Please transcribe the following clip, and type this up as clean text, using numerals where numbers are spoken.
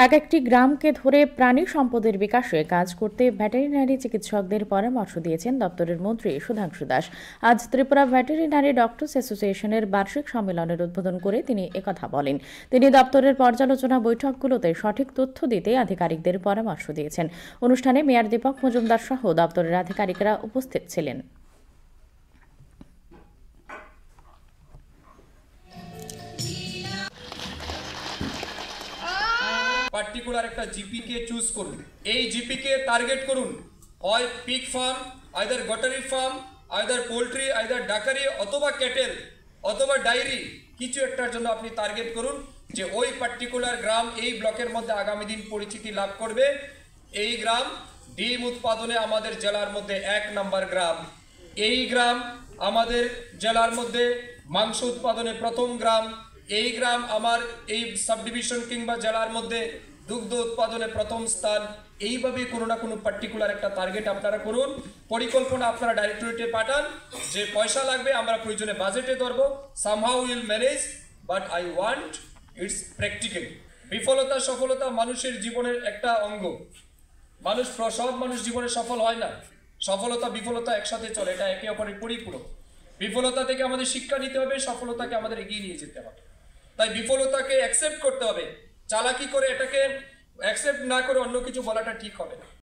এক একটি গ্রামকে ধরে প্রাণী সম্পদের বিকাশে কাজ করতে ভেটেরিনারি চিকিৎসকদের পরামর্শ দিয়েছেন দপ্তরের মন্ত্রী সুধাংশু দাস। আজ ত্রিপুরা ভেটেরিনারি ডক্টরস অ্যাসোসিয়েশনের বার্ষিক সম্মেলনের উদ্বোধন করে তিনি একথা বলেন। তিনি দপ্তরের পর্যালোচনা বৈঠকগুলোতে সঠিক তথ্য দিতে আধিকারিকদের পরামর্শ দিয়েছেন। অনুষ্ঠানে মেয়র দীপক মজুমদার সহ দপ্তরের আধিকারিকরা উপস্থিত ছিলেন। পার্টিকুলার একটা জিপি কে চুজ করুন, এই জিপি কে টার্গেট করুন, হয় pig farm, either goatery farm, either poultry, either duckery অথবা ক্যাটেল অথবা ডায়েরি, কিছু একটার জন্য আপনি টার্গেট করুন যে ওই পার্টিকুলার গ্রাম এই ব্লকের মধ্যে আগামী দিন পরিচিতি লাভ করবে। এই গ্রাম ডিম উৎপাদনে আমাদের জেলার মধ্যে 1 নম্বর গ্রাম, এই গ্রাম আমাদের জেলার মধ্যে মাংস উৎপাদনে প্রথম গ্রাম, এই গ্রাম আমার এই সাব ডিভিশন কিংবা জেলার মধ্যে দুগ্ধ উৎপাদনে প্রথম স্থান। এইভাবে কোনো না কোনো পার্টিকুলার একটা টার্গেট আপনারা করুন, পরিকল্পনা আপনারা ডাইরেক্টরেটে পাঠান, যে পয়সা লাগবে আমরা প্রয়োজনে বাজেটে ধরবো, somehow will manage, but I want it's practical. বিফলতা সফলতা মানুষের জীবনের একটা অঙ্গ, সব মানুষ জীবনে সফল হয় না, সফলতা বিফলতা একসাথে চলে, এটা একে অপরের পরিপূরক। বিফলতা থেকে আমাদের শিক্ষা নিতে হবে, সফলতাকে আমাদের এগিয়ে নিয়ে যেতে হবে। তাই বিফলতাকে অ্যাকসেপ্ট করতে হবে, চালাকি করে এটাকে অ্যাকসেপ্ট না করে অন্য কিছু বলাটা ঠিক হবে না।